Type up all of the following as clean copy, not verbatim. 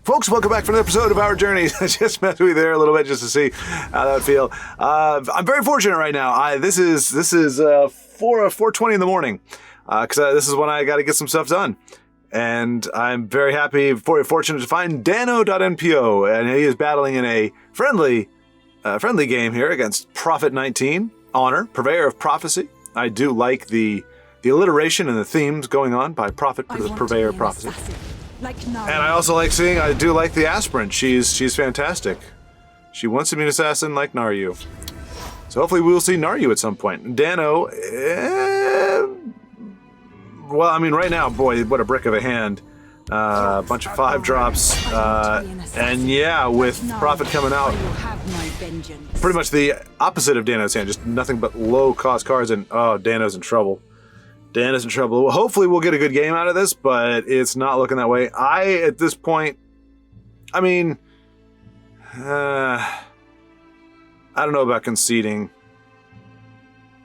Folks, welcome back for another episode of Our Journeys. I just met with you there a little bit just to see how that would feel. I'm very fortunate right now. This is 4:20 in the morning because this is when I got to get some stuff done. And I'm very fortunate to find Dano.npo, and he is battling in a friendly game here against Prophet 19, Honor, Purveyor of Prophecy. I do like the alliteration and the themes going on by Prophet, Purveyor of Prophecy. And I also I do like the aspirant. She's fantastic. She wants to be an assassin like Naryu. So hopefully we will see Naryu at some point. Dano, well, I mean, right now, boy, what a brick of a hand. A bunch of 5-drops. And yeah, with Prophet coming out, pretty much the opposite of Dano's hand. Just nothing but low-cost cards, and Dano's in trouble. Dano's in trouble. Well, hopefully we'll get a good game out of this, but it's not looking that way. At this point, I mean, I don't know about conceding.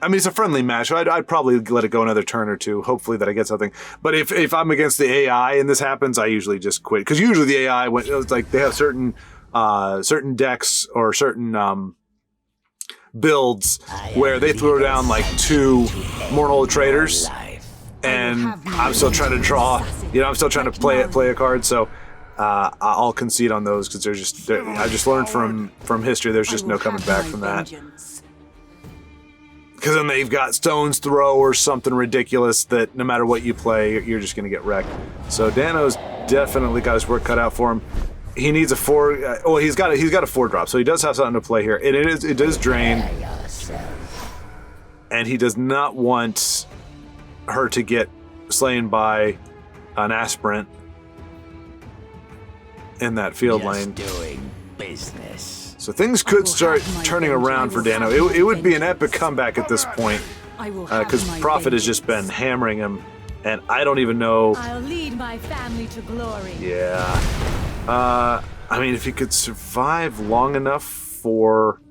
I mean, it's a friendly match. So I'd probably let it go another turn or two, hopefully that I get something. But if I'm against the AI and this happens, I usually just quit. Because usually the AI, it's like they have certain decks or certain builds where they throw down like 2 Mournhold Traders, and I'm still trying to draw. I'm still trying to play a card. So I'll concede on those because I just learned from history. There's just no coming back from that. Because then they've got Stone's Throw or something ridiculous that no matter what you play, you're just going to get wrecked. So Dano's definitely got his work cut out for him. He needs a 4. He's got a 4-drop, so he does have something to play here. It does drain, and he does not want her to get slain by an aspirant in that field lane. Doing business. So things could start turning around for Dano. It would be an epic comeback at this point because Prophet has just been hammering him, and I don't even know. I'll lead my family to glory. Yeah. I mean, if he could survive long enough for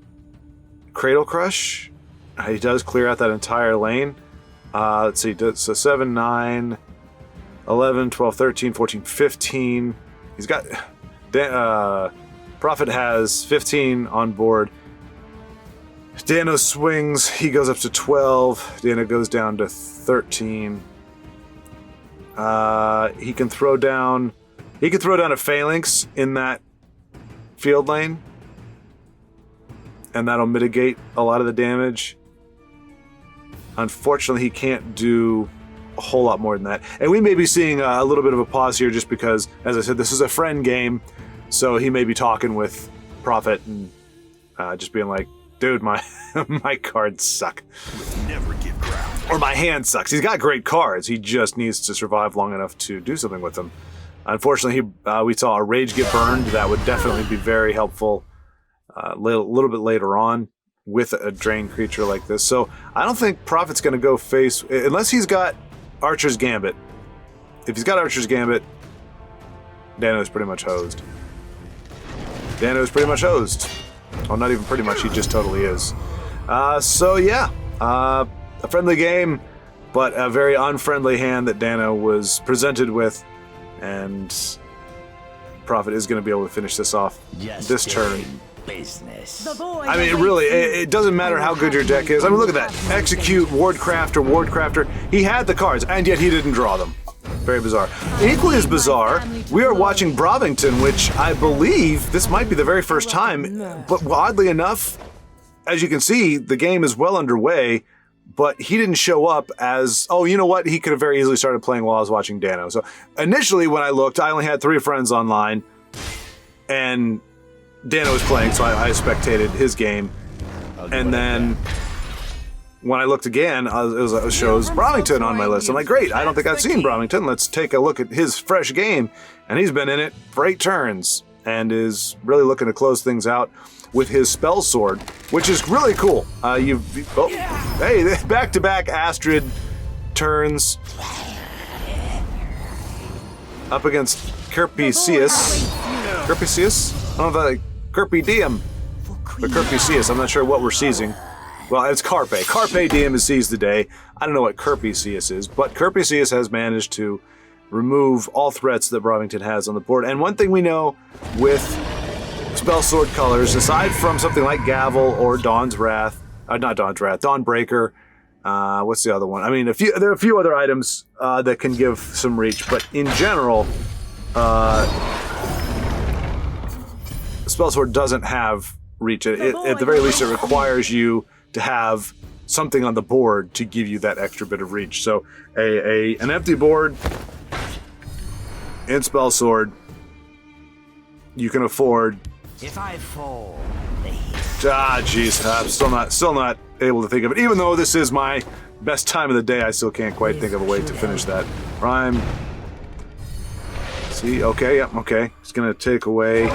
Cradle Crush, he does clear out that entire lane. Let's see, so 7, 9, 11, 12, 13, 14, 15. He's got... Prophet has 15 on board. Dano swings, he goes up to 12. Dano goes down to 13. He can throw down a Phalanx in that field lane, and that'll mitigate a lot of the damage. Unfortunately, he can't do a whole lot more than that. And we may be seeing a little bit of a pause here just because, as I said, this is a friend game, so he may be talking with Prophet and just being like, dude, my cards suck. Never give ground. Or my hand sucks. He's got great cards. He just needs to survive long enough to do something with them. Unfortunately, we saw a Rage get burned. That would definitely be very helpful a little bit later on with a drain creature like this. So I don't think Prophet's going to go face... Unless he's got Archer's Gambit. If he's got Archer's Gambit, Dano's pretty much hosed. Dano's pretty much hosed. Oh, not even pretty much. He just totally is. So yeah, a friendly game, but a very unfriendly hand that Dano was presented with. And Prophet is going to be able to finish this off this turn. Business. I mean, really, it doesn't matter how good your deck is. I mean, look at that. Execute, Wardcrafter. He had the cards, and yet he didn't draw them. Very bizarre. Equally as bizarre, we are watching Brovington, which I believe this might be the very first time. But oddly enough, as you can see, the game is well underway. But he didn't show up as, oh, you know what? He could have very easily started playing while I was watching Dano. So initially when I looked, I only had 3 friends online. And Dano was playing, so I spectated his game. And then when I looked again, it shows Brovington on my list. I'm like, great, I don't think I've seen Brovington. Let's take a look at his fresh game. And he's been in it for 8 turns and is really looking to close things out with his Spell Sword, which is really cool. Hey, back-to-back Astrid turns up against Kerpesius. Kerpesius? I don't know if Carpe Diem, but Kerpesius. I'm not sure what we're seizing. Well, it's Carpe. Carpe Diem is seize the day. I don't know what Kerpesius is, but Kerpesius has managed to remove all threats that Brovington has on the board. And one thing we know with spell sword colors, aside from something like Gavel or Dawn's Wrath, not Dawn's Wrath, Dawnbreaker, what's the other one? I mean, there are a few other items that can give some reach, but in general, spell sword doesn't have reach. At the very least, it requires you to have something on the board to give you that extra bit of reach. So an empty board in spell sword, you can afford. If I fall, Jeez, I'm still not able to think of it. Even though this is my best time of the day, I still can't quite think of a way to finish that. Prime. See, okay, yep, okay. It's gonna take away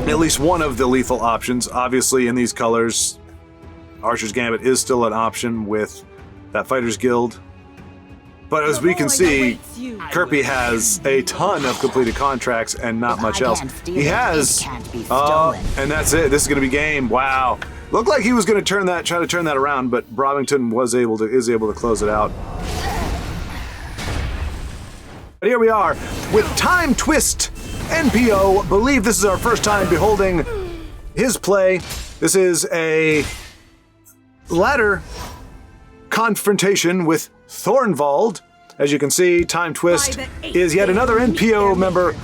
at least one of the lethal options. Obviously, in these colors, Archer's Gambit is still an option with that Fighter's Guild. But as we can see, Kirby has a ton of completed contracts and not much else. He has, and that's it. This is going to be game. Wow, looked like he was going to try to turn that around, but Brovington is able to close it out. But here we are with Time Twist NPO. Believe this is our first time beholding his play. This is a ladder confrontation with Thornvald. As you can see, Time Twist is yet another NPO member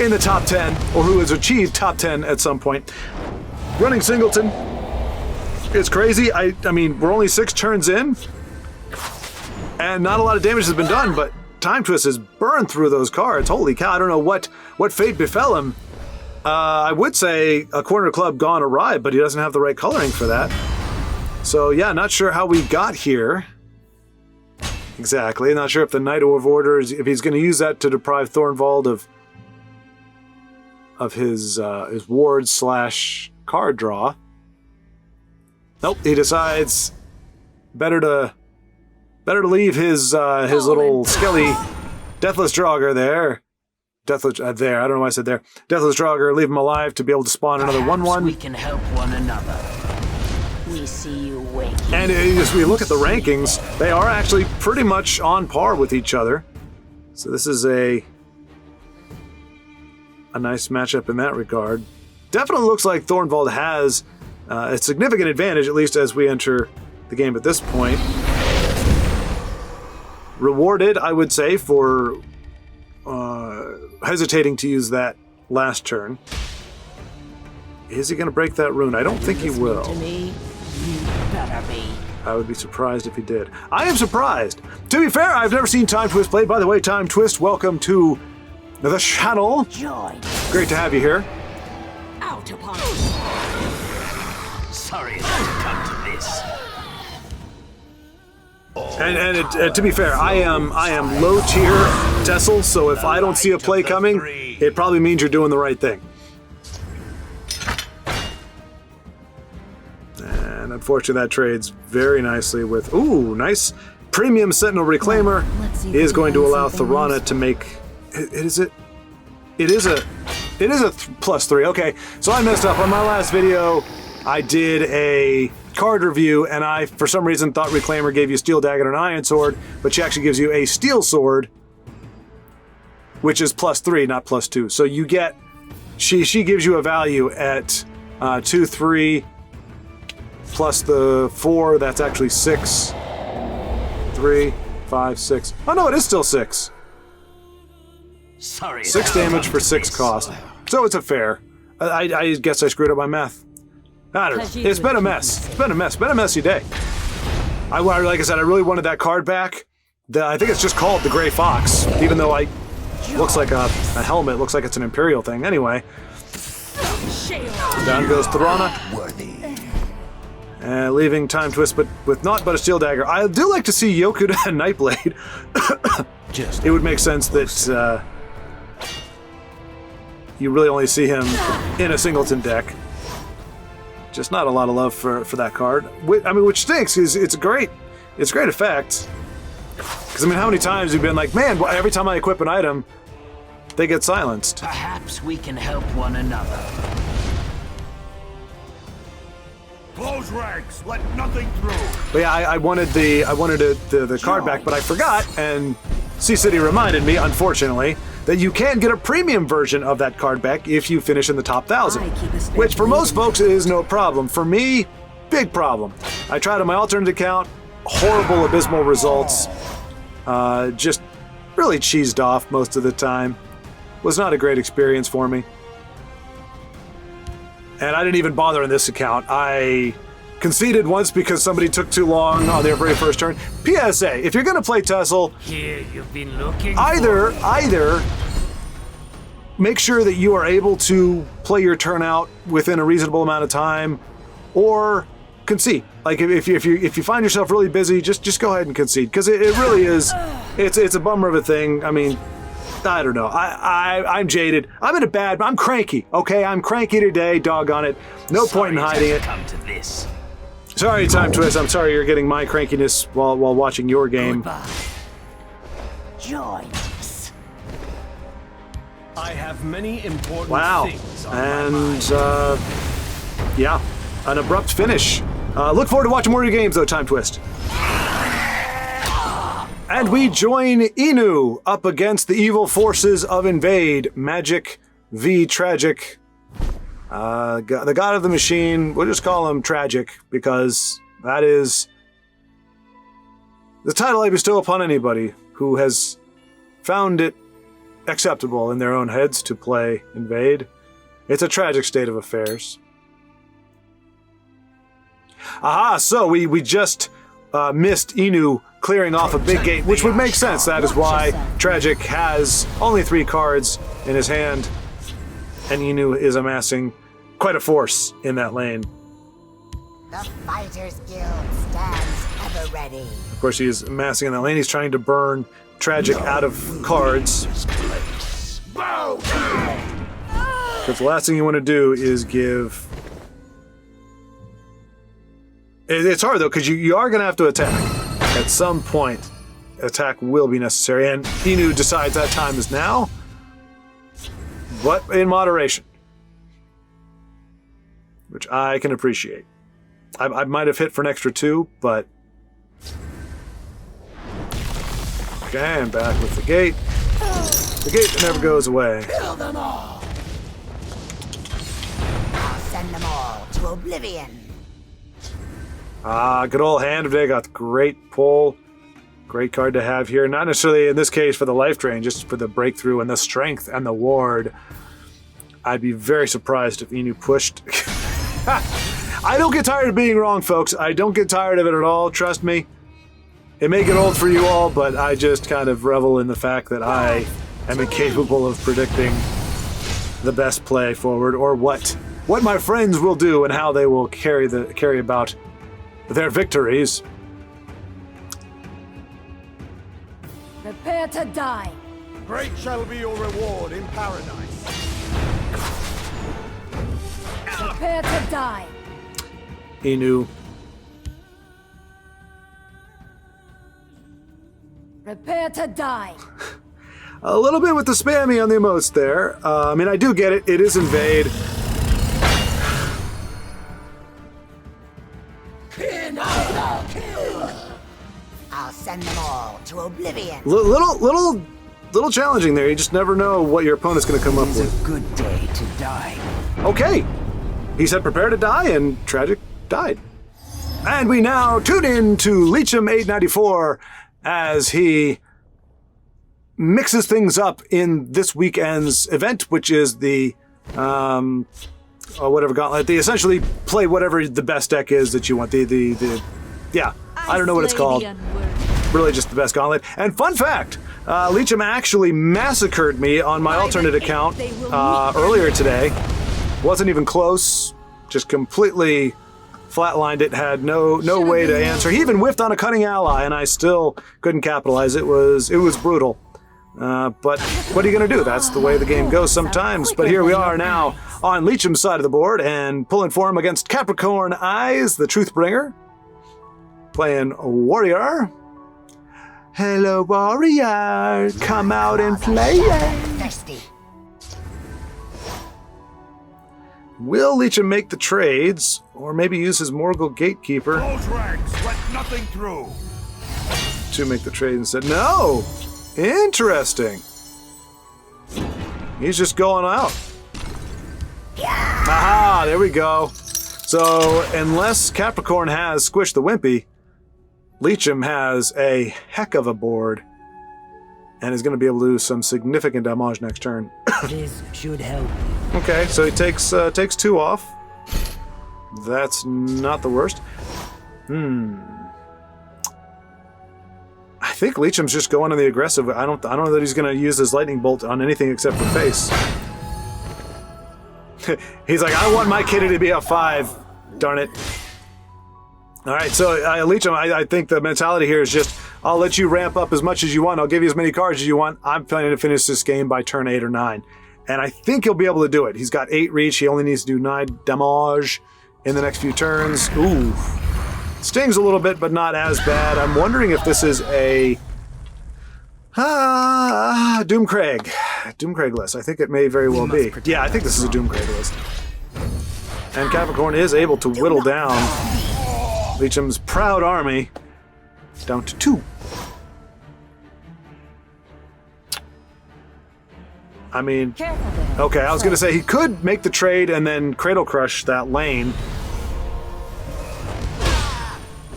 in the top 10, or who has achieved top 10 at some point. Running Singleton is crazy. I mean, we're only 6 turns in, and not a lot of damage has been done, but Time Twist has burned through those cards. Holy cow, I don't know what fate befell him. I would say a corner club gone awry, but he doesn't have the right coloring for that. So yeah, not sure how we got here. Exactly. Not sure if the Knight of Orders, if he's going to use that to deprive Thornvald of his ward / card draw. Nope. He decides better to leave his little skelly Deathless Draugr there. There. I don't know why I said there. Deathless Draugr. Leave him alive to be able to spawn another 1/1. We can help one another. We see you waking. And as we look at the rankings, they are actually pretty much on par with each other. So this is a nice matchup in that regard. Definitely looks like Thornvald has a significant advantage, at least as we enter the game at this point. Rewarded, I would say, for hesitating to use that last turn. Is he going to break that rune? I don't think he will. I would be surprised if he did. I am surprised. To be fair, I've never seen Time Twist played. By the way, Time Twist, welcome to the channel. Great to have you here. Out upon Sorry it has come to this. And to be fair, I am low tier TESL, so if I don't see a play coming, it probably means you're doing the right thing. And unfortunately, that trades very nicely with nice premium Sentinel Reclaimer is going to allow Thorana to make. It is a +3. Okay, so I messed up on my last video. I did a card review, and I, for some reason, thought Reclaimer gave you Steel Dagger and an Iron Sword, but she actually gives you a Steel Sword, which is +3, not +2. So you get, she gives you a value at 2, 3, plus the 4, that's actually 6. 3, 5, 6. Oh no, it is still 6. Sorry. 6 damage for 6 cost. So it's a fair. I guess I screwed up my math. I don't know. It's been a mess. It's been a mess. Been a messy day. Like I said, I really wanted that card back. I think it's just called the Gray Fox, even though looks like a helmet. Looks like it's an Imperial thing. Anyway, down goes Thorana, leaving Time Twist, but with naught but a Steel Dagger. I do like to see Yokuda and Nightblade. It would make sense that you really only see him in a Singleton deck. Just not a lot of love for that card. I mean, which stinks, because it's a great effect. Because, I mean, how many times you've been like, man, every time I equip an item, they get silenced. Perhaps we can help one another. Close ranks, let nothing through. But yeah, I wanted the card back, but I forgot, and Sea City reminded me, unfortunately, that you can get a premium version of that card back if you finish in the top 1,000, which for most folks is no problem. For me, big problem. I tried on my alternate account, horrible, abysmal results. Just really cheesed off most of the time. Was not a great experience for me. And I didn't even bother in this account. I conceded once because somebody took too long on their very first turn. PSA, if you're going to play TESL, Here you've been looking either make sure that you are able to play your turn out within a reasonable amount of time, or concede. Like if you find yourself really busy, just go ahead and concede, because it really is. It's a bummer of a thing. I mean, I don't know. I'm jaded. I'm cranky. Okay, I'm cranky today. Doggone it. No point in hiding it. Come to this. Sorry, Time Twist. I'm sorry you're getting my crankiness while watching your game. Goodbye. Join us. I have many important Wow. things on And my mind. yeah, an abrupt finish. Look forward to watching more of your games, though, Time Twist. And we join Inu up against the evil forces of Invade. Magic v Tragic. The god of the machine. We'll just call him Tragic, because that is the title I bestow upon anybody who has found it acceptable in their own heads to play Invade. It's a tragic state of affairs. Aha, so we just missed Inu clearing off a big gate, which would make sense. That is why Tragic has only 3 cards in his hand, and Inu is amassing quite a force in that lane. The Fighters Guild stands ever ready. Of course, he is amassing in that lane. He's trying to burn Tragic out of cards. Because the last thing you want to do is give... It's hard, though, because you are going to have to attack. At some point, attack will be necessary, and Inu decides that time is now, but in moderation, which I can appreciate. I might have hit for an extra 2, but... Okay, I'm back with the gate. The gate never goes away. Kill them all! I'll send them all to oblivion. Good old Hand of Day got the great pull. Great card to have here. Not necessarily in this case for the life drain, just for the breakthrough and the strength and the ward. I'd be very surprised if Inu pushed. I don't get tired of being wrong, folks. I don't get tired of it at all, trust me. It may get old for you all, but I just kind of revel in the fact that I am incapable of predicting the best play forward, or what my friends will do and how they will carry about their victories. Prepare to die. Great shall be your reward in paradise. Prepare to die. Inu. Prepare to die. A little bit with the spammy on the emotes there. I mean, I do get it. It is Invade. I'll send them all to oblivion. Little challenging there. You just never know what your opponent's going to come up It's with. a good day to die. Okay. He said prepare to die, and Tragic died. And we now tune in to Leecham 894 as he mixes things up in this weekend's event, which is the whatever gauntlet. They essentially play whatever the best deck is that you want. Yeah, I don't know what it's called. Really just the best gauntlet. And fun fact, Leecham actually massacred me on my alternate account earlier today. Wasn't even close, just completely flatlined it, had no way to answer. He even whiffed on a cunning ally, and I still couldn't capitalize. It was brutal. But what are you going to do? That's the way the game goes sometimes. But here we are now on Leecham's side of the board, and pulling for him against Capricorn Eyes, the Truthbringer. Playing Warrior. Hello, Warrior. Come out and play. Thirsty. Will Leecham make the trades, or maybe use his Morgul Gatekeeper Close ranks, let nothing through. to make the trade instead? No! Interesting. He's just going out. Aha, there we go. So, unless Capricorn has squished the Wimpy, Leecham has a heck of a board and is going to be able to do some significant damage next turn. This should help. Okay, so he takes 2 off. That's not the worst. I think Leecham's just going on the aggressive. I don't know that he's going to use his lightning bolt on anything except for face. He's like, I want my kitty to be a 5. Darn it. All right, so Leecham, I think the mentality here is just, I'll let you ramp up as much as you want. I'll give you as many cards as you want. I'm planning to finish this game by turn 8 or 9. And I think he'll be able to do it. He's got 8 reach. He only needs to do 9 damage in the next few turns. Ooh. Stings a little bit, but not as bad. I'm wondering if this is a Doomcraig. Doomcraig list. I think it may very well be. Yeah, I think this is a Doomcraig list. And Capricorn is able to whittle down Leecham's proud army down to 2. I mean, okay, I was going to say he could make the trade and then Cradle Crush that lane.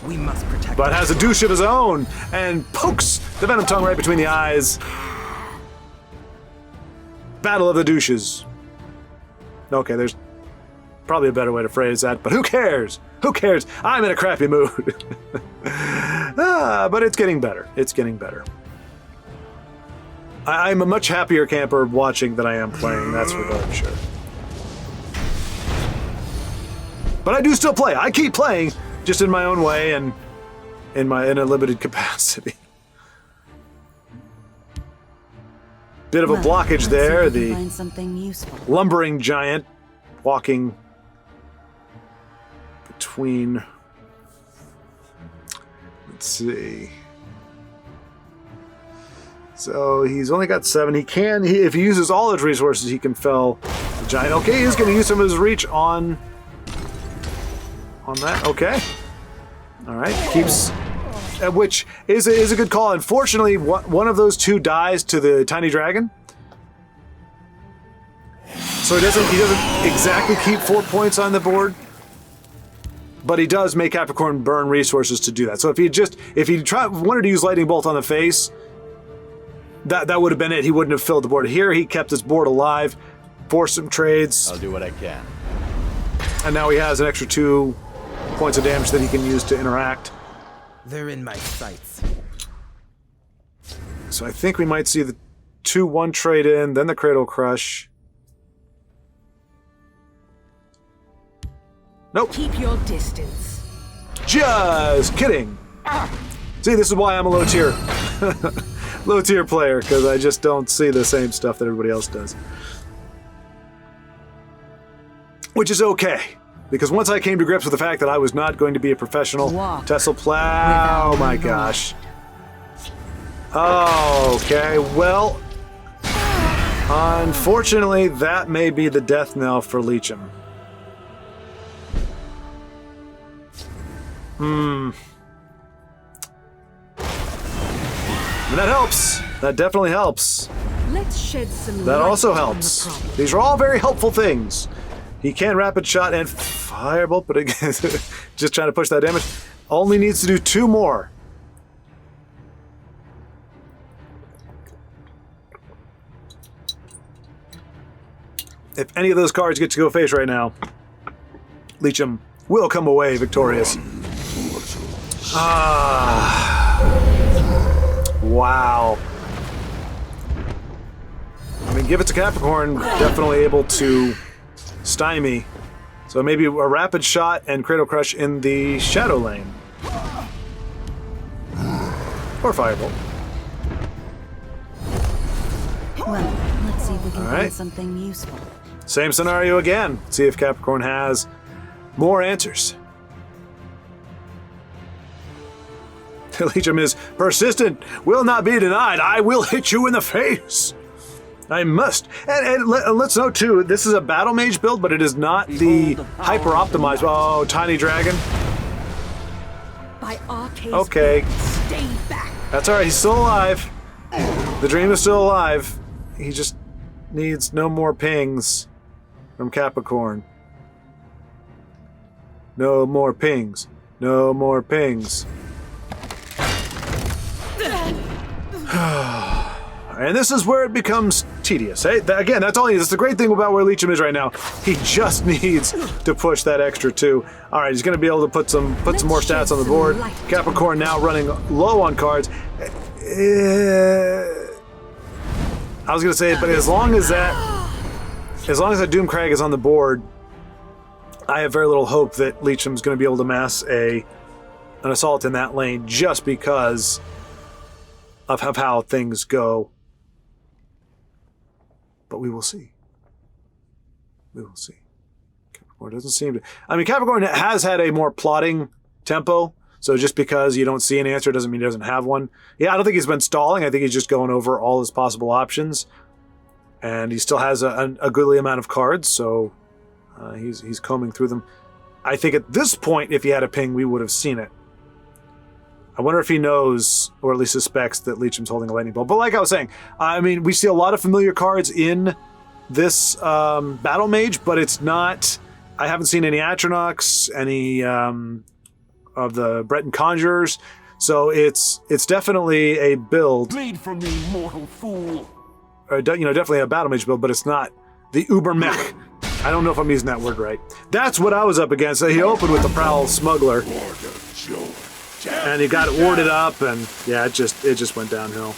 We must protect. But has a douche of his own and pokes the Venom Tongue right between the eyes. Battle of the douches. Okay, there's probably a better way to phrase that, but who cares? Who cares? I'm in a crappy mood. But it's getting better. It's getting better. I'm a much happier camper watching than I am playing, that's for darn sure. But I do still play. I keep playing, just in my own way and in a limited capacity. Bit of a blockage there. The Find something useful. lumbering giant walking between. Let's see. So he's only got 7. He can, if he uses all his resources, he can fell the giant. Okay, he's going to use some of his reach on that. Okay. All right. Keeps, which is a good call. Unfortunately, one of those 2 dies to the tiny dragon. So he doesn't exactly keep 4 points on the board. But he does make Capricorn burn resources to do that. So if he wanted to use lightning bolt on the face, that would have been it. He wouldn't have filled the board. Here, he kept his board alive, forced some trades. I'll do what I can. And now he has an extra 2 points of damage that he can use to interact. They're in my sights. So I think we might see the 2-1 trade in, then the Cradle Crush. Nope. Keep your distance. Just kidding. See, this is why I'm a low tier. Low tier player, because I just don't see the same stuff that everybody else does. Which is okay, because once I came to grips with the fact that I was not going to be a professional TESL player, oh my gosh. Okay, well, unfortunately, that may be the death knell for Leecham. And that helps. That definitely helps. Let's shed some That light also on the helps. problem. These are all very helpful things. He can rapid shot and firebolt, but again, just trying to push that damage. Only needs to do 2 more. If any of those cards get to go face right now, Leecham will come away victorious. Wow. I mean, give it to Capricorn, definitely able to stymie. So maybe a rapid shot and Cradle Crush in the shadow lane. Or Firebolt. Well, let's see if we can All right. find something useful. Same scenario again. See if Capricorn has more answers. Leecham is persistent, will not be denied. I will hit you in the face. I must. And let's note too, this is a Battle Mage build, but it is not the hyper-optimized. Oh, Tiny Dragon. By Arcade's Okay. blade, stay back. That's all right, he's still alive. The dream is still alive. He just needs no more pings from Capricorn. No more pings. No more pings. And this is where it becomes tedious. Hey, again, that's all he needs. That's the great thing about where Leecham is right now. He just needs to push that extra 2. All right, he's going to be able to put some more stats on the board. Capricorn now running low on cards. I was going to say, but as long as that Doomcrag is on the board, I have very little hope that Leecham's going to be able to mass an assault in that lane just because of how things go. But we will see. We will see. Capricorn doesn't seem to... I mean, Capricorn has had a more plotting tempo, so just because you don't see an answer doesn't mean he doesn't have one. Yeah, I don't think he's been stalling. I think he's just going over all his possible options. And he still has a goodly amount of cards, so he's combing through them. I think at this point, if he had a ping, we would have seen it. I wonder if he knows, or at least suspects, that Leecham's holding a lightning bolt. But like I was saying, I mean, we see a lot of familiar cards in this Battle Mage, but it's not... I haven't seen any Atronachs, any of the Breton Conjurers, so it's definitely a build. Bleed from me, mortal fool. Definitely a Battle Mage build, but it's not the Ubermech. I don't know if I'm using that word right. That's what I was up against. He opened with the Prowl Smuggler. And he got warded up, and yeah, it just went downhill.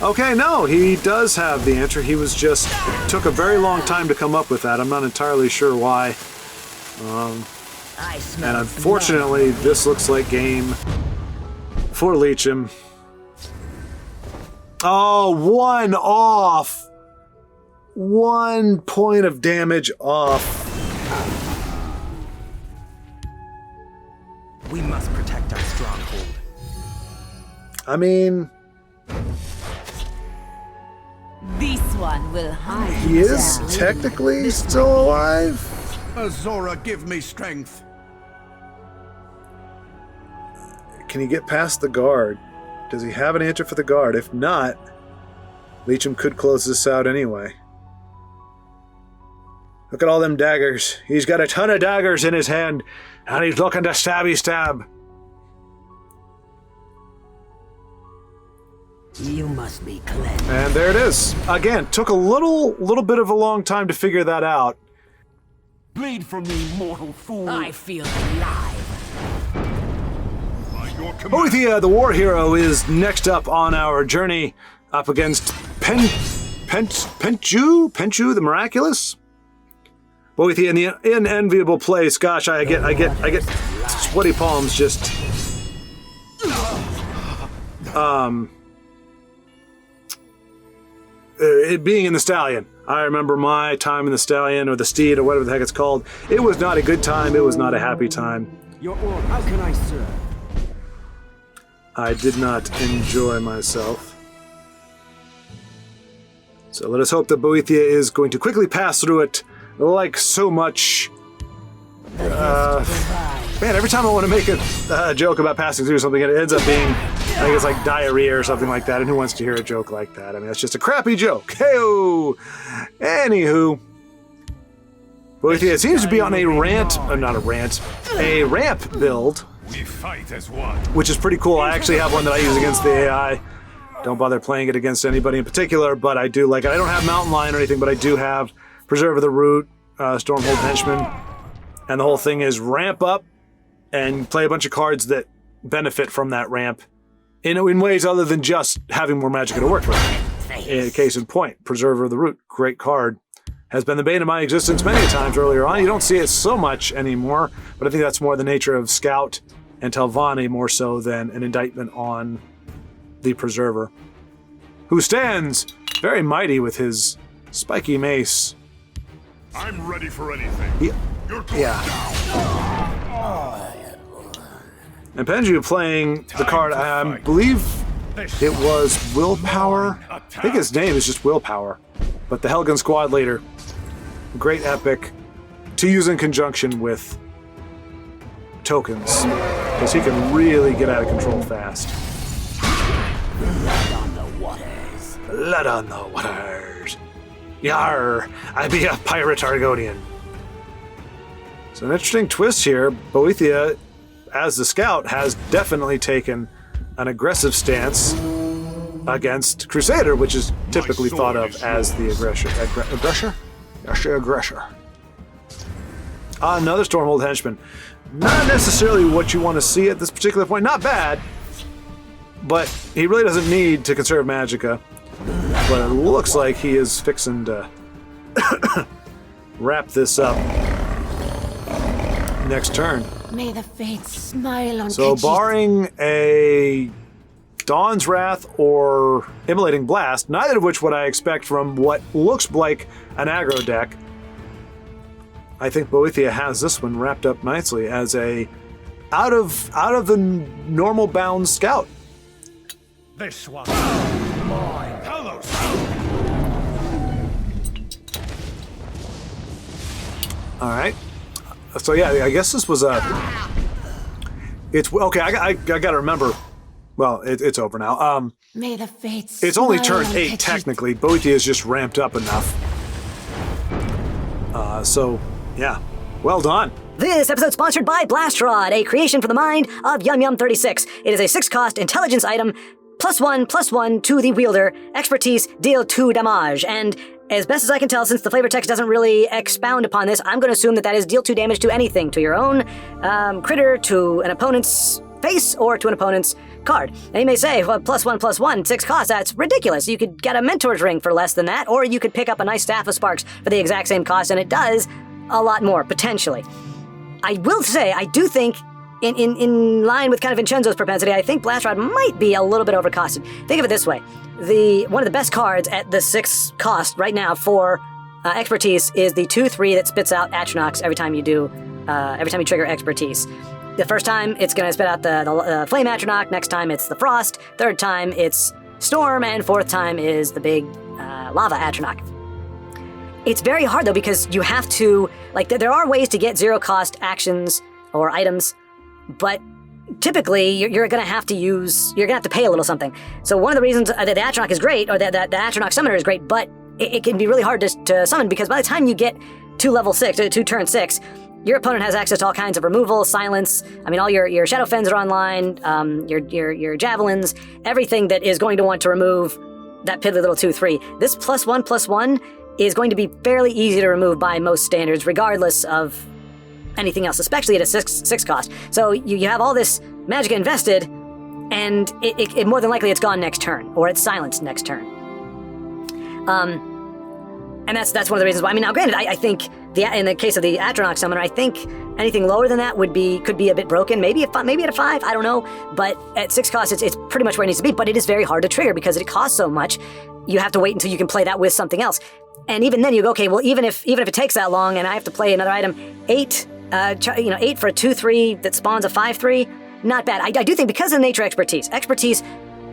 Okay, no, he does have the answer. He was just took a very long time to come up with that. I'm not entirely sure why. And unfortunately, this looks like game for Leecham. Oh, 1 off. 1 point of damage off. We must protect our stronghold. I mean... This one will hide. He is technically still alive. Azora, give me strength. Can he get past the guard? Does he have an answer for the guard? If not, Leecham could close this out anyway. Look at all them daggers. He's got a ton of daggers in his hand, and he's looking to stabby stab. You must be cleansed. And there it is. Again, took a little bit of a long time to figure that out. Bleed from me, mortal fool. I feel alive. Boethia, the war hero, is next up on our journey up against Penchu the Miraculous. Boethia in the unenviable place. Gosh, I get sweaty palms just. It being in the Stallion. I remember my time in the Stallion, or the Steed, or whatever the heck it's called. It was not a good time. It was not a happy time. Your order, how can I serve? I did not enjoy myself. So let us hope that Boethia is going to quickly pass through it like so much. Man, every time I want to make a joke about passing through something, it ends up being, I think it's like diarrhea or something like that, and who wants to hear a joke like that? I mean, that's just a crappy joke. Hey-o! Anywho. Boethia seems to be on a ramp build. We fight as one. Which is pretty cool. I actually have one that I use against the AI. Don't bother playing it against anybody in particular, but I do like it. I don't have Mountain Lion or anything, but I do have Preserve of the Root, Stormhold Henchman, and the whole thing is ramp up and play a bunch of cards that benefit from that ramp in ways other than just having more Magicka to work with. In case in point, Preserver of the Root, great card. Has been the bane of my existence many times earlier on. You don't see it so much anymore, but I think that's more the nature of Scout and Telvanni more so than an indictment on the Preserver, who stands very mighty with his spiky mace. I'm ready for anything. And Penju playing the card, I believe it was Willpower. I think his name is just Willpower. But the Helgen Squad Leader, great epic to use in conjunction with tokens, because he can really get out of control fast. waters. Blood on the waters. Yar, I be a pirate Argonian. So an interesting twist here. Boethia, as the scout, has definitely taken an aggressive stance against Crusader, which is typically thought of as the aggressor. Aggressor. Another Thornvald henchman. Not necessarily what you want to see at this particular point. Not bad, but he really doesn't need to conserve Magicka. But it looks like he is fixing to wrap this up next turn. May the fates smile on So Khajiit. barring a Dawn's Wrath or Immolating Blast, neither of which would I expect from what looks like an aggro deck, I think Boethia has this one wrapped up nicely as a out of the normal bound scout. This one. Mine. Hello, All right. So yeah, I guess this was a. It's okay. I gotta remember. Well, it's over now. May the fates It's only smile turn on 8 Khajiit. technically. Boethia is just ramped up enough. So yeah, well done. This episode sponsored by Blast Rod, a creation for the mind of Yum Yum 36. It is a 6-cost intelligence item, +1/+1 to the wielder, expertise, deal 2 damage, and as best as I can tell, since the flavor text doesn't really expound upon this, I'm going to assume that that is deal 2 damage to anything, to your own critter, to an opponent's face, or to an opponent's card. And you may say, well, +1/+1, 6 costs, that's ridiculous. You could get a Mentor's Ring for less than that, or you could pick up a nice Staff of Sparks for the exact same cost, and it does a lot more, potentially. I will say, I do think, in line with kind of Vincenzo's propensity, I think Blast Rod might be a little bit overcosted. Think of it this way. One of the best cards at the 6 cost right now for expertise is the 2/3 that spits out Atronachs every time you trigger expertise. The first time, it's going to spit out the Flame Atronach. Next time, it's the Frost. Third time, it's Storm. And fourth time is the big Lava Atronach. It's very hard, though, because you have to... Like, there are ways to get 0-cost actions or items, but typically, you're going to have to use... You're going to have to pay a little something. So one of the reasons that the Atronach is great, or that the Atronach Summoner is great, but it can be really hard to summon, because by the time you get to turn 6, your opponent has access to all kinds of removal, silence. I mean, all your Shadow Fens are online, your Javelins, everything that is going to want to remove that piddly little 2/3. This +1/+1 is going to be fairly easy to remove by most standards, regardless of anything else, especially at a 6 cost. So you have all this Magicka invested, and it more than likely it's gone next turn, or it's silenced next turn. And that's one of the reasons why. I mean, now granted, I think in the case of the Atronach Summoner, I think anything lower than that could be a bit broken. Maybe at a 5, I don't know. But at 6 costs, it's pretty much where it needs to be. But it is very hard to trigger because it costs so much. You have to wait until you can play that with something else. And even then, you go, okay, well, even if it takes that long, and I have to play another item, 8 for a 2/3 that spawns a 5/3, not bad. I do think because of the nature of expertise,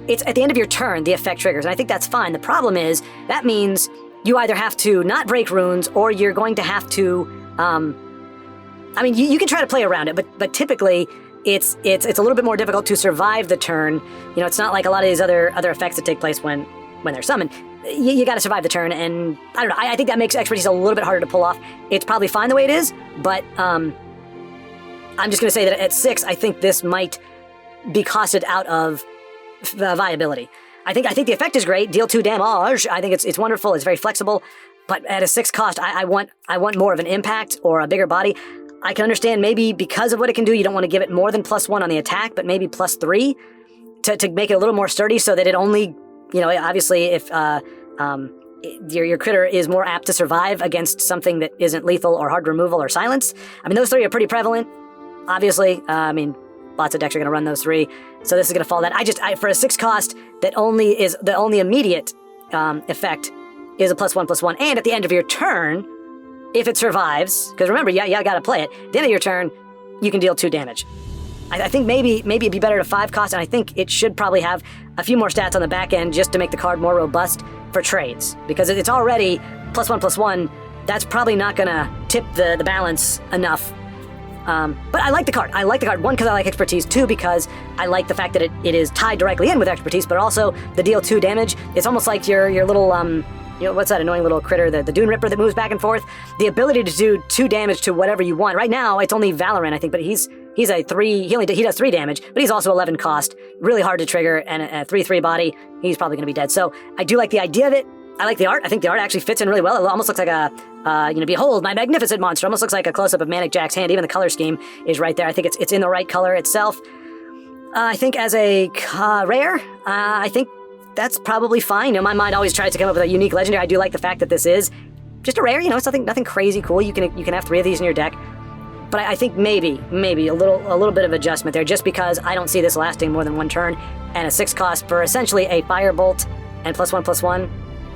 it's at the end of your turn the effect triggers, and I think that's fine. The problem is that means you either have to not break runes, or you're going to have to. I mean, you can try to play around it, but typically it's a little bit more difficult to survive the turn. You know, it's not like a lot of these other effects that take place when they're summoned. You got to survive the turn, and I don't know. I think that makes expertise a little bit harder to pull off. It's probably fine the way it is, but I'm just going to say that at 6, I think this might be costed out of viability. I think the effect is great. Deal 2 damage. I think it's wonderful. It's very flexible, but at a 6 cost, I want more of an impact or a bigger body. I can understand maybe because of what it can do, you don't want to give it more than +1 on the attack, but maybe +3 to make it a little more sturdy, so that it only, obviously if your critter is more apt to survive against something that isn't lethal or hard removal or silence. I mean, those 3 are pretty prevalent, obviously. Lots of decks are going to run those 3, so this is going to fall that. For a 6 cost that the only immediate effect is a +1/+1, and at the end of your turn, if it survives, because remember, you got to play it. At the end of your turn, you can deal 2 damage. I think maybe it'd be better to 5 cost, and I think it should probably have a few more stats on the back end just to make the card more robust for trades, because it's already +1/+1. That's probably not going to tip the balance enough But I like the card. I like the card, one, because I like expertise, two, because I like the fact that it is tied directly in with expertise, but also the deal 2 damage. It's almost like your little, what's that annoying little critter, the Dune Ripper that moves back and forth? The ability to do 2 damage to whatever you want. Right now, it's only Valorant, I think, but he's a 3, he does 3 damage, but he's also 11 cost, really hard to trigger, and a 3/3 body, he's probably going to be dead. So I do like the idea of it. I like the art. I think the art actually fits in really well. It almost looks like a, behold, my magnificent monster. Almost looks like a close-up of Manic Jack's hand. Even the color scheme is right there. I think it's in the right color itself. I think as a rare, I think that's probably fine. My mind always tries to come up with a unique legendary. I do like the fact that this is just a rare. It's nothing crazy cool. You can have 3 of these in your deck. But I think maybe a little bit of adjustment there, just because I don't see this lasting more than 1 turn, and a 6 cost for essentially a Firebolt and +1/+1.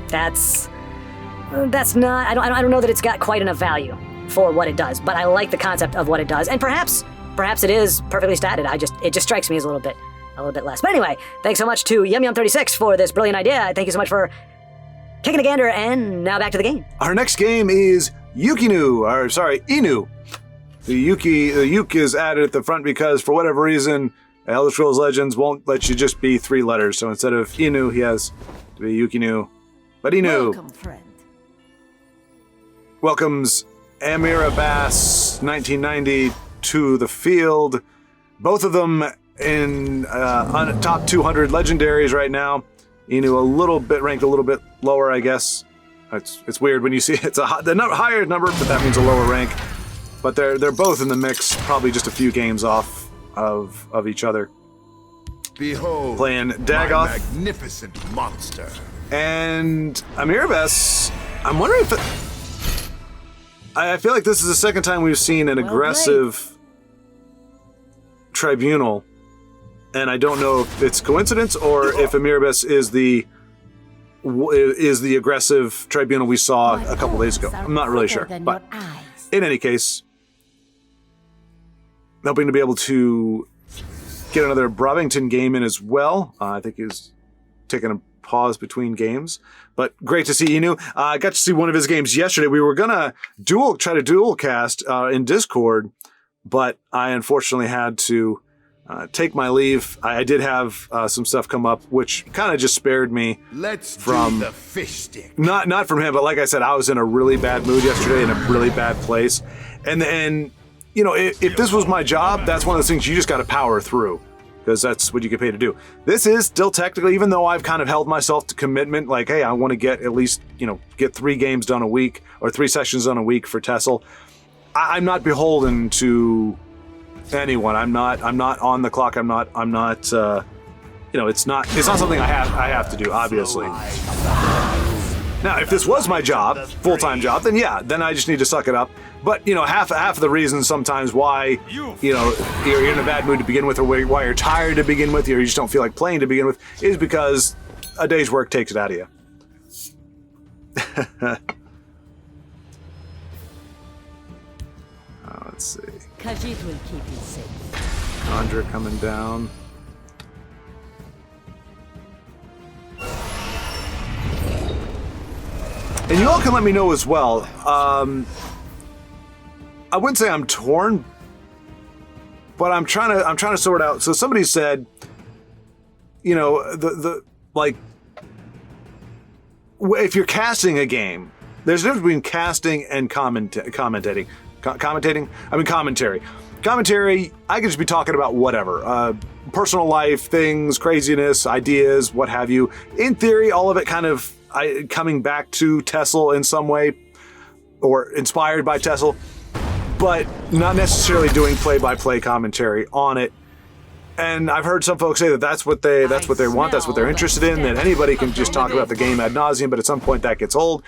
That's not. I don't know that it's got quite enough value for what it does. But I like the concept of what it does, and perhaps it is perfectly statted. It just strikes me as a little bit less. But anyway, thanks so much to Yum36 for this brilliant idea. Thank you so much for kicking a gander, and now back to the game. Our next game is Inu. The Yuki is added at the front because, for whatever reason, Elder Scrolls Legends won't let you just be 3 letters. So instead of Inu, he has to be Yukinu. But Inu Welcome, friend. welcomes Amirabass 1990 to the field. Both of them in on top 200 legendaries right now. Inu ranked a little bit lower, I guess. It's weird when you see it's higher number, but that means a lower rank. But they're both in the mix, probably just a few games off of each other. Behold, playing my Dagoth magnificent monster. and Amirabass. I'm wondering if I feel like this is the second time we've seen an aggressive tribunal, and I don't know if it's coincidence or if Amirabass is the aggressive tribunal we saw a couple days ago. I'm not really sure, but in any case, hoping to be able to get another Brovington game in as well. I think he's taking a pause between games, but great to see Inu. I got to see one of his games yesterday. We were gonna try to dual cast in Discord, but I unfortunately had to take my leave. I did have some stuff come up, which kind of just spared me from do the fish stick. Not from him, but like I said, I was in a really bad mood yesterday, in a really bad place, and if this was my job, that's one of those things you just got to power through, because that's what you get paid to do. This is still technically, even though I've kind of held myself to commitment, like, hey, I want to get at least, get 3 games done a week or 3 sessions done a week for TESL. I'm not beholden to anyone. I'm not on the clock. I'm not. It's not something I have to do, obviously. Now, if this was my job, full-time job, then yeah, then I just need to suck it up. But, half of the reason sometimes why, you're in a bad mood to begin with, or why you're tired to begin with, or you just don't feel like playing to begin with, is because a day's work takes it out of you. Let's see. Khajiit will keep you safe. Andra coming down. And you all can let me know as well. I wouldn't say I'm torn, but I'm trying to sort out. So somebody said, if you're casting a game, there's a difference between casting and commentating. Commentary. Commentary, I could just be talking about whatever. Personal life, things, craziness, ideas, what have you. In theory, all of it kind of coming back to TESL in some way, or inspired by TESL, but not necessarily doing play-by-play commentary on it. And I've heard some folks say that that's what they want, that's what they're interested in, that anybody can just talk about the game ad nauseum, but at some point that gets old.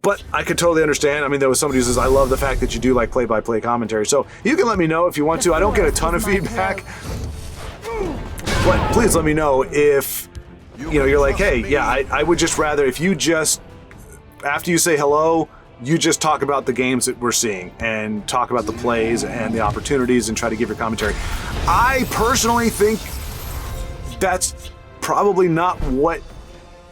But I could totally understand. I mean, there was somebody who says, I love the fact that you do like play-by-play commentary. So you can let me know if you want to. I don't get a ton of feedback, but please let me know if, you're like, hey, yeah, I would just rather if you just, after you say hello, you just talk about the games that we're seeing and talk about the plays and the opportunities and try to give your commentary. I personally think that's probably not what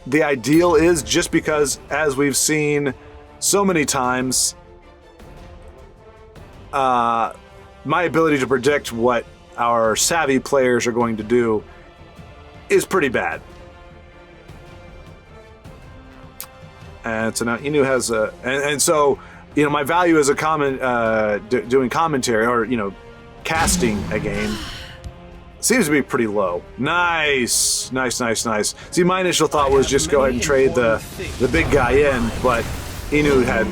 the ideal is, just because, as we've seen so many times, my ability to predict what our savvy players are going to do is pretty bad. And so now Inu has a, and so, you know, my value as a doing commentary or, you know, casting a game seems to be pretty low. Nice. See, my initial thought was just go ahead and trade the big guy in, but Inu had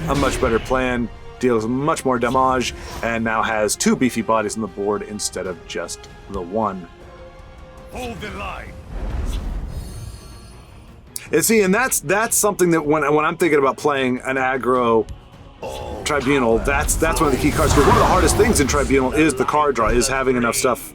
a much better plan, deals much more damage, and now has 2 beefy bodies on the board instead of just the 1. Hold the line. And see, and that's something that when I'm thinking about playing an aggro tribunal, that's one of the key cards. Because one of the hardest things in tribunal is the card draw, is having enough stuff,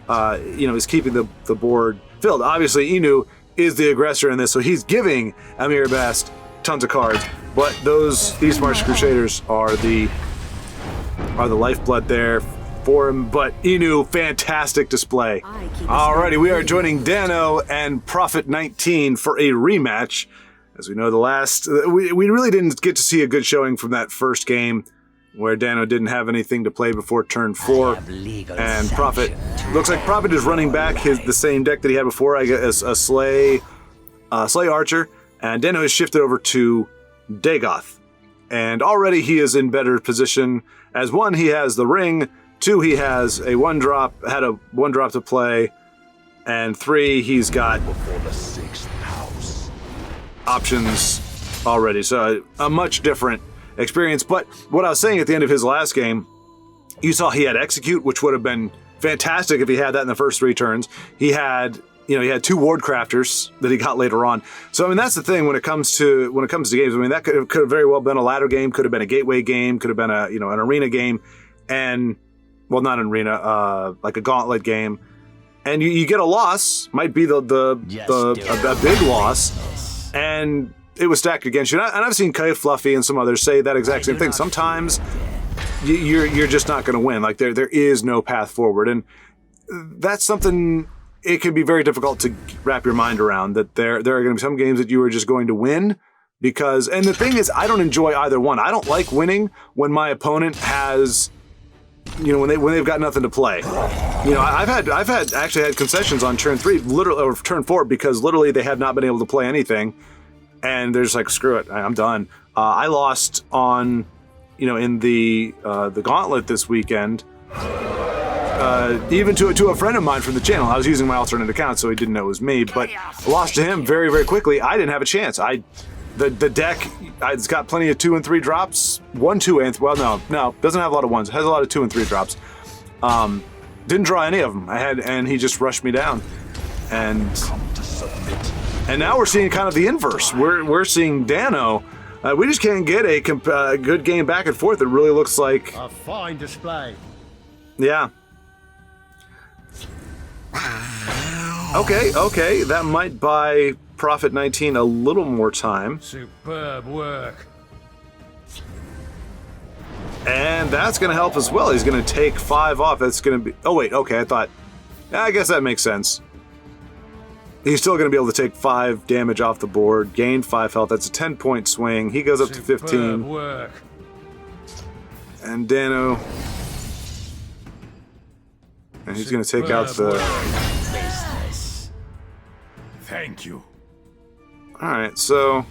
you know, is keeping the board filled. Obviously, Inu is the aggressor in this, so he's giving Amirabass tons of cards. But those Eastmarch Crusaders are the lifeblood there for him. But Inu, fantastic display. Alrighty, we are joining Dano and Prophet 19 for a rematch. As we know, we really didn't get to see a good showing from that first game, where Dano didn't have anything to play before turn 4, and Prophet looks like Prophet is running back the same deck that he had before, I guess, a Slay Archer, and Dano has shifted over to Dagoth, and already he is in better position. As 1, he has the ring, 2, he has a 1-drop, had a 1-drop to play, and 3, he's got options already. So a much different experience. But what I was saying at the end of his last game, you saw he had Execute, which would have been fantastic if he had that in the first 3 turns. He had 2 Ward Crafters that he got later on. So I mean, that's the thing when it comes to games. I mean, that could have very well been a ladder game, could have been a gateway game, could have been an arena game, and well, not an arena, like a gauntlet game. And you get a loss, might be a big loss, and it was stacked against you. And I've seen Kai Fluffy and some others say that exact same thing. Sometimes you're just not going to win. Like there is no path forward, and that's something. It can be very difficult to wrap your mind around, that there are going to be some games that you are just going to win because. And the thing is, I don't enjoy either one. I don't like winning when my opponent has, when they've got nothing to play. I've actually had concessions on turn 3, literally, or turn 4, because literally they have not been able to play anything, and they're just like, screw it, I'm done. I lost on, in the gauntlet this weekend. Even to a friend of mine from the channel. I was using my alternate account, so he didn't know it was me, but I lost to him very, very quickly. I didn't have a chance. The deck, it's got plenty of 2 and 3 drops. 1, 2, and well, no, doesn't have a lot of 1s. It has a lot of 2 and 3 drops. Didn't draw any of them. And he just rushed me down. And now we're seeing kind of the inverse. We're seeing Dano. We just can't get a good game back and forth. It really looks like a fine display. Yeah. Okay, that might buy Prophet 19 a little more time. Superb work. And that's going to help as well. He's going to take 5 off. That's going to be... Oh, wait, okay, I guess that makes sense. He's still going to be able to take 5 damage off the board, gain 5 health. That's a 10-point swing. He goes up to 15. Work. And Dano... And he's going to take out the... Thank you. Alright, so...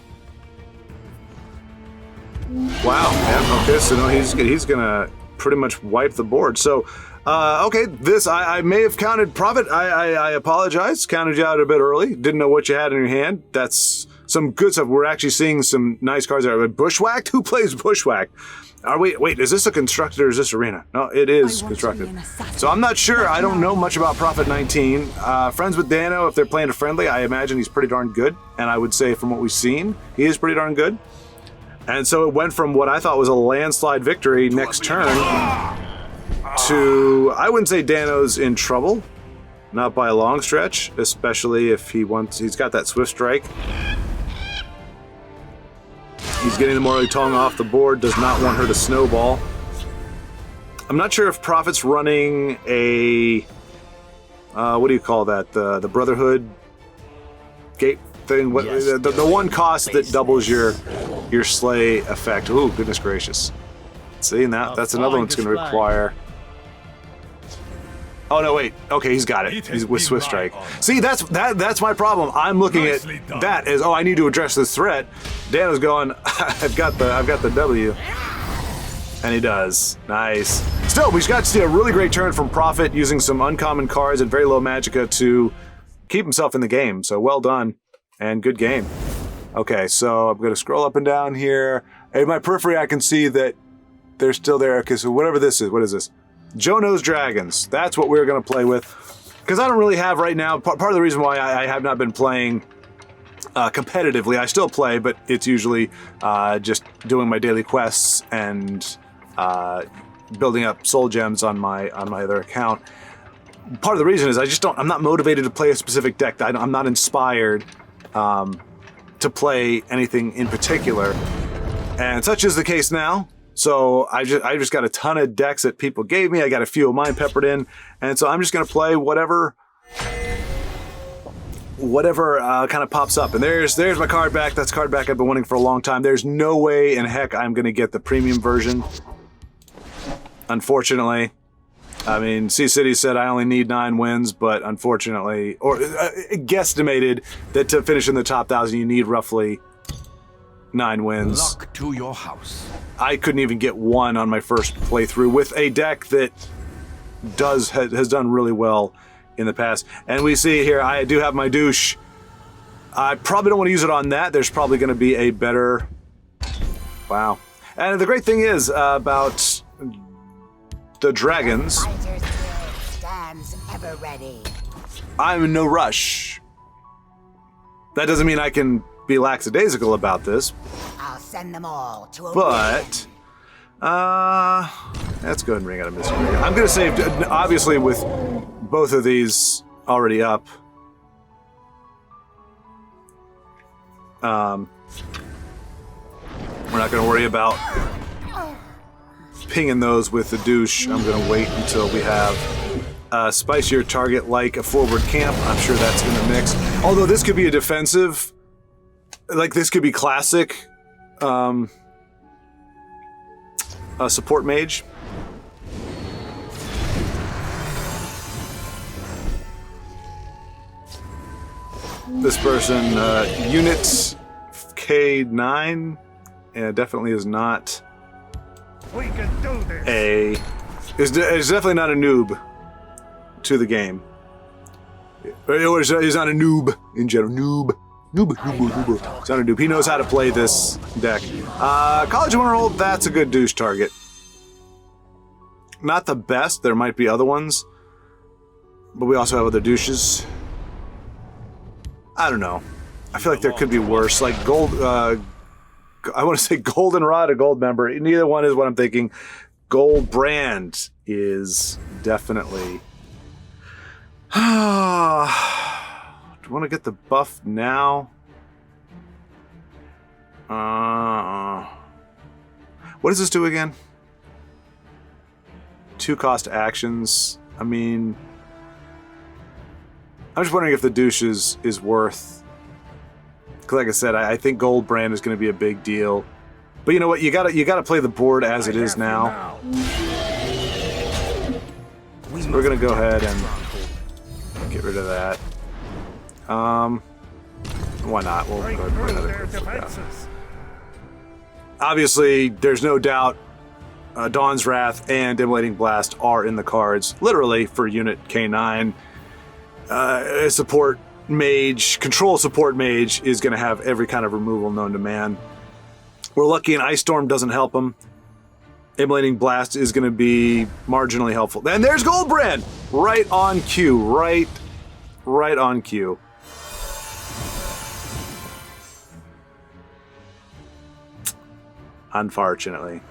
Wow, yeah, okay, so no, he's going to pretty much wipe the board. So, okay, this, I may have counted Prophet. I apologize, counted you out a bit early. Didn't know what you had in your hand. That's some good stuff. We're actually seeing some nice cards there. Bushwhacked? Who plays Bushwhacked? Wait, is this a constructed or is this arena? No, it is constructed. So I'm not sure. I don't know much about Prophet 19. Friends with Dano, if they're playing a friendly, I imagine he's pretty darn good. And I would say from what we've seen, he is pretty darn good. And so it went from what I thought was a landslide victory next turn to, I wouldn't say Dano's in trouble. Not by a long stretch, especially if he's got that Swift Strike. He's getting the Morley Tongue off the board, does not want her to snowball. I'm not sure if Prophet's running a... what do you call that? The Brotherhood gate thing? The one cost that doubles your slay effect. Ooh, goodness gracious. See, now that's another one that's going to require Oh no, wait. Okay, he's got it. He's with Swift Strike. See, that's my problem. I'm looking at that as, oh, I need to address this threat. Dano's going, I've got the W. And he does. Nice. Still, we got to see a really great turn from Prophet using some uncommon cards at very low magicka to keep himself in the game. So well done and good game. Okay, so I'm going to scroll up and down here. In my periphery, I can see that they're still there. Okay, so whatever this is, what is this? Joe Knows Dragons. That's what we're going to play with. Because I don't really have right now, part of the reason why I have not been playing competitively, I still play, but it's usually just doing my daily quests and building up soul gems on my other account. Part of the reason is I'm not motivated to play a specific deck. I'm not inspired to play anything in particular. And such is the case now. So I just got a ton of decks that people gave me. I got a few of mine peppered in, and so I'm just gonna play whatever kind of pops up. And there's my card back. That's card back I've been wanting for a long time. There's no way in heck I'm gonna get the premium version. Unfortunately, I mean, C-City said I only need 9 wins, but unfortunately, or guesstimated that to finish in the top 1,000 you need roughly 9 wins. Luck to your house. I couldn't even get 1 on my first playthrough with a deck that has done really well in the past. And we see here, I do have my douche. I probably don't want to use it on that. There's probably going to be a better... Wow. And the great thing is about the dragons, Fighter's will stands ever ready. I'm in no rush. That doesn't mean I can be lackadaisical about this, I'll send them all to but let's go ahead and ring out a mystery. I'm going to save, obviously, with both of these already up. We're not going to worry about pinging those with the douche. I'm going to wait until we have a spicier target like a forward camp. I'm sure that's in the mix. Although this could be a defensive, like this could be classic a support mage. This person, unit K9, definitely is not We can do this. is definitely not a noob to the game. Or he's not a noob in general. Noob. He's not a noob. He knows how to play this deck. College Winterhold, that's a good douche target. Not the best. There might be other ones. But we also have other douches. I don't know. I feel like there could be worse. Like gold... I want to say Goldenrod, a gold member. Neither one is what I'm thinking. Gold Brand is definitely... Do you want to get the buff now? What does this do again? 2 cost actions. I mean... I'm just wondering if the douche is worth... Because like I said, I think Gold Brand is going to be a big deal. But you know what? You gotta play the board as it is now. So we're going to go ahead and get rid of that. Why not? We'll go ahead and play another quick down. Obviously, there's no doubt Dawn's Wrath and Immolating Blast are in the cards, literally, for Unit K9. Support mage, control support mage is going to have every kind of removal known to man. We're lucky an Ice Storm doesn't help him. Immolating Blast is going to be marginally helpful. And there's Goldbrand! Right on cue. Right on cue. Unfortunately.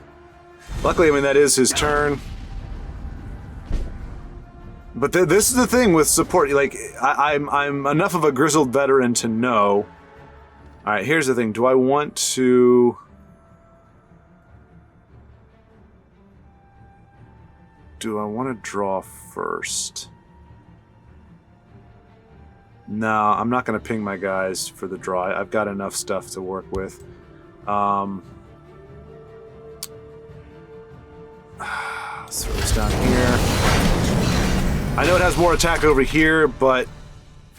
Luckily, I mean, that is his turn. But this is the thing with support. Like, I'm enough of a grizzled veteran to know. All right, here's the thing. Do I want to... Do I want to draw first? No, I'm not going to ping my guys for the draw. I've got enough stuff to work with. Let's throw this down here. I know it has more attack over here, but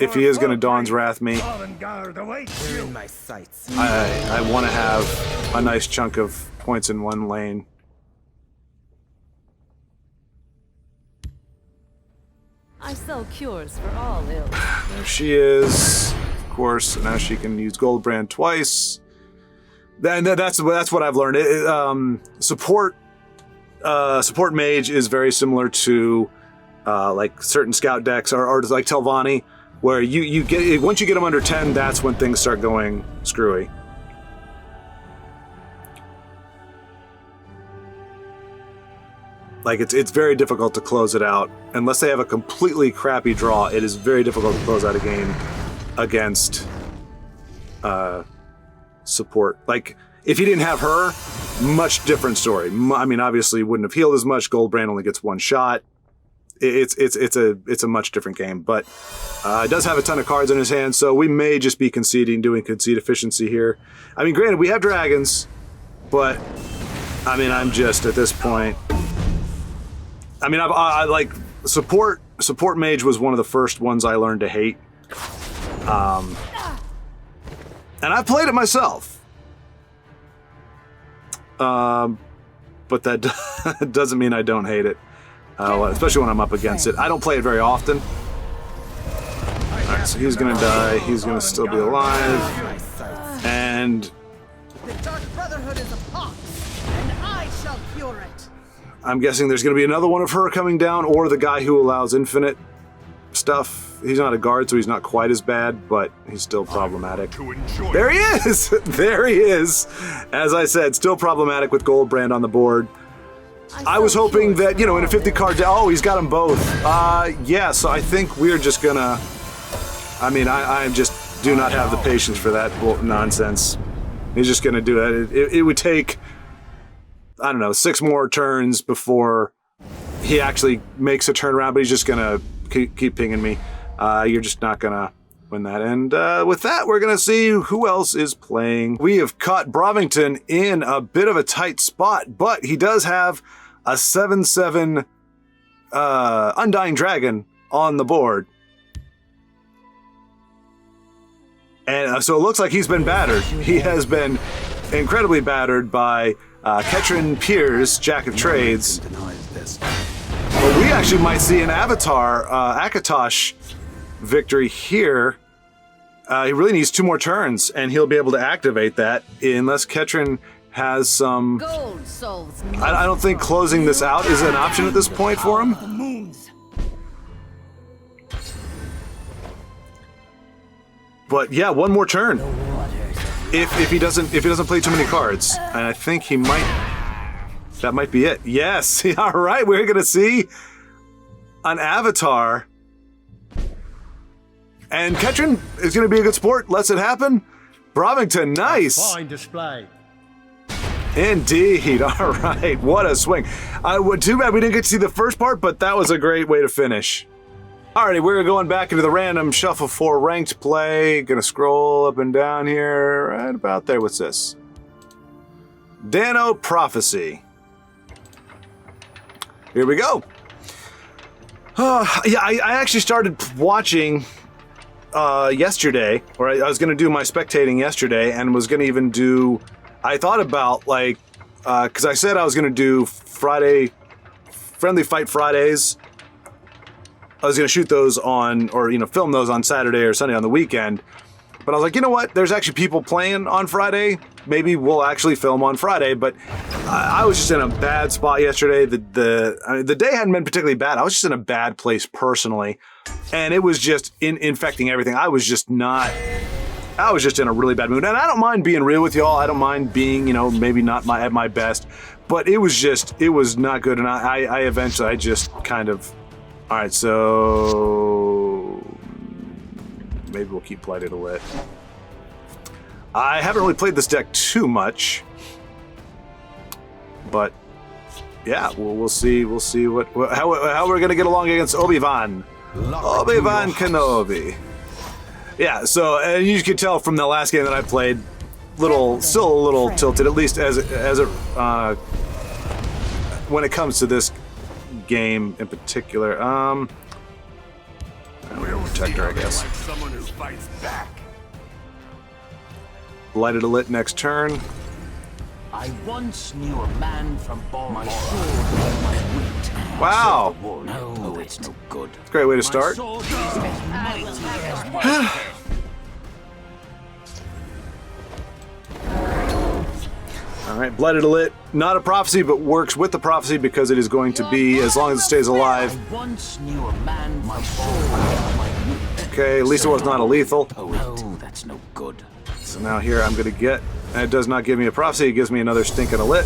if he is going to Dawn's Wrath me, Thornvald awaits They're you. in my sights. I want to have a nice chunk of points in one lane. I sell cures for all ills. There she is, of course. Now she can use Goldbrand twice. Then that's what I've learned. Support mage is very similar to like certain scout decks or like Telvanni, where you get once you get them under 10, that's when things start going screwy. Like it's very difficult to close it out unless they have a completely crappy draw. It is very difficult to close out a game against support. Like if you didn't have her, much different story. I mean, obviously, wouldn't have healed as much. Goldbrand only gets one shot. It's a much different game, but it does have a ton of cards in his hand, so we may just be doing concede efficiency here. I mean, granted, we have dragons, but I mean, I'm just at this point. I mean, I like support mage was one of the first ones I learned to hate, and I played it myself. But that doesn't mean I don't hate it. Especially when I'm up against it. I don't play it very often. Alright, so he's gonna die. He's gonna still be alive. And The Dark Brotherhood is a pox, and I shall cure it. I'm guessing there's gonna be another one of her coming down, or the guy who allows infinite stuff. He's not a guard, so he's not quite as bad, but he's still problematic. There he is! There he is! As I said, still problematic with Goldbrand on the board. I was hoping that, in a 50 card... Oh, he's got them both. Yeah, so I think we're just gonna... I mean, I just do not have the patience for that nonsense. He's just gonna do that. It would take, I don't know, 6 more turns before he actually makes a turnaround, but he's just gonna keep pinging me. You're just not gonna win that. And with that, we're gonna see who else is playing. We have caught Brovington in a bit of a tight spot, but he does have a 7/7 Undying Dragon on the board. And so it looks like he's been battered. He has been incredibly battered by Ketrin Piers, Jack of Trades. But we actually might see an Avatar Akatosh victory here. He really needs 2 more turns, and he'll be able to activate that unless Ketrin has some... Gold solves I don't think closing this out is an option at this point for him. But yeah, 1 more turn. If he doesn't play too many cards, and I think he might. That might be it. Yes. All right, we're gonna see an Avatar. And Ketrin is going to be a good sport. Lets it happen. Brovington, nice. Fine display. Indeed. All right. What a swing. Too bad we didn't get to see the first part, but that was a great way to finish. Alrighty, we're going back into the random shuffle for ranked play. Gonna scroll up and down here. Right about there. What's this? Dano Prophecy. Here we go. Yeah, I actually started watching yesterday, or I was going to do my spectating yesterday, and was going to even do, I thought about, like, because I said I was going to do Friday, Friendly Fight Fridays. I was going to shoot those on, or, film those on Saturday or Sunday on the weekend. But I was like, you know what? There's actually people playing on Friday. Maybe we'll actually film on Friday. But I was just in a bad spot yesterday. The day hadn't been particularly bad. I was just in a bad place personally. And it was just infecting everything. I was just in a really bad mood. And I don't mind being real with y'all. I don't mind being, maybe not at my best. But it was not good. And I eventually just kind of, all right, so maybe we'll keep Blighted lit. I haven't really played this deck too much, but yeah, we'll see how we're gonna get along against Obi-Wan Kenobi. Yeah, so and you can tell from the last game that I played, still a little tilted, at least as when it comes to this game in particular. Protector, I guess. Like someone who fights back. Blighted Elite next turn. I once knew a man from Baltimore. My sword was my wit. Wow. No, it's no good. It's a great way to start. My sword is as mighty as my head. All right, Blighted Elite, not a prophecy, but works with the prophecy because it is going to be, as long as it stays alive. I once knew a man from Baltimore. Okay, at least it was not a lethal. Oh, no, that's no good. So now here I'm going to get, and it does not give me a prophecy, it gives me another stinking Elite.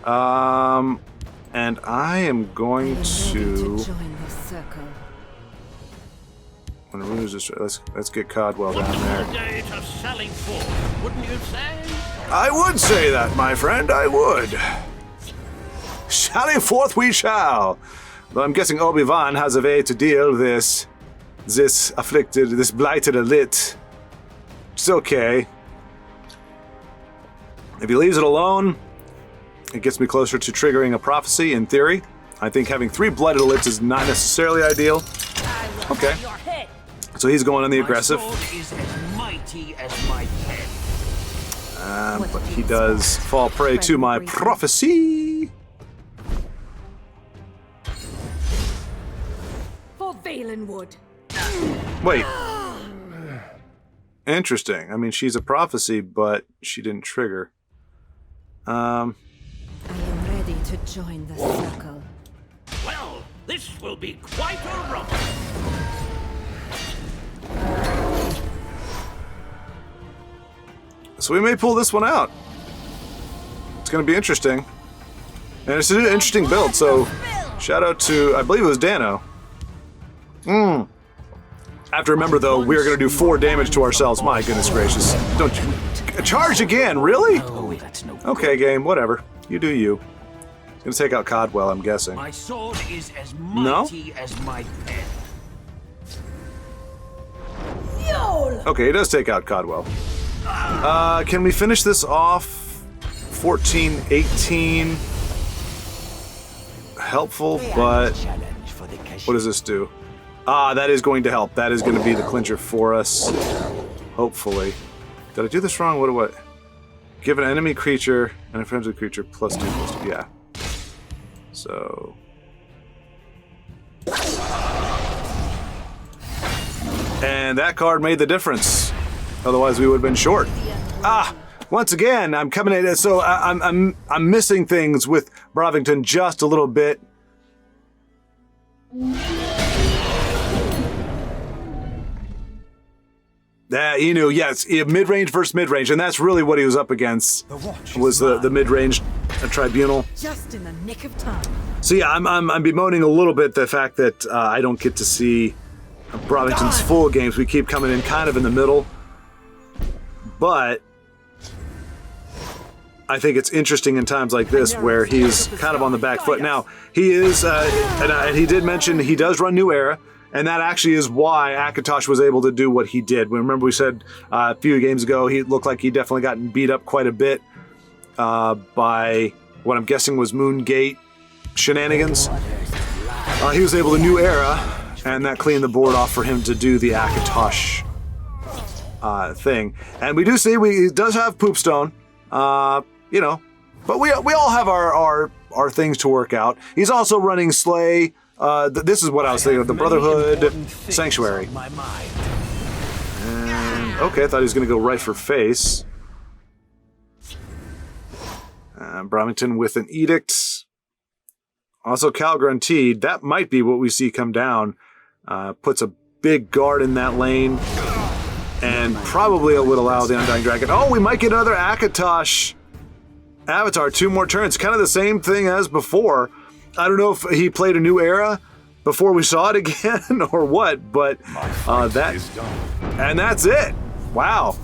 And I am going to... Join the circle. When Rune is destroyed, let's get Codwell down there. Day to selling forth, wouldn't you say? I would say that, my friend, I would. Sallying forth we shall. Though I'm guessing Obi-Wan has a way to deal this afflicted, this blighted elite. It's okay. If he leaves it alone, it gets me closer to triggering a prophecy, in theory. I think having 3 blighted elites is not necessarily ideal. Okay. So he's going on the aggressive. My sword is as mighty as my head. But he does fall prey to my prophecy. For Valenwood. Wait. Interesting. I mean, she's a prophecy, but she didn't trigger. I am ready to join the circle. Well, this will be quite a romp. So we may pull this one out. It's going to be interesting. And it's an interesting build, so shout out to, I believe it was Dano. I have to remember, though, we are going to do 4 damage to ourselves. My goodness gracious. Don't you... Charge again, really? Okay, game, whatever. You do you. It's going to take out Codwell, I'm guessing. My sword is as mighty as my head. Okay, it does take out Codwell. Can we finish this off? 14, 18. Helpful, but what does this do? That is going to help. That is going to be the clincher for us. Hopefully. Did I do this wrong? What? Give an enemy creature and a friendly creature +2/+2. Yeah. So. And that card made the difference. Otherwise, we would have been short. Once again, I'm coming in. So I'm missing things with Brovington just a little bit. Yes, mid-range versus mid-range, and that's really what he was up against. Was the mid-range tribunal. Just in the nick of time. So yeah, I'm bemoaning a little bit the fact that I don't get to see Brovington's full games. We keep coming in kind of in the middle. But I think it's interesting in times like this where he's kind of on the back foot. Now, he is, and he did mention he does run New Era, and that actually is why Akatosh was able to do what he did. Remember we said a few games ago he looked like he definitely gotten beat up quite a bit by what I'm guessing was Moongate shenanigans. He was able to New Era, and that cleaned the board off for him to do the Akatosh thing. And we do see he does have Poopstone, but we all have our things to work out. He's also running Slay. This is what I was thinking of, the Brotherhood Sanctuary. And, okay, I thought he was going to go right for face. Brovington with an Edict. Also Calgrunteed. That might be what we see come down. Puts a big guard in that lane. And probably it would allow the Undying Dragon. Oh, we might get another Akatosh Avatar. 2 more turns. Kind of the same thing as before. I don't know if he played a New Era before we saw it again or what, but that is done. And that's it. Wow.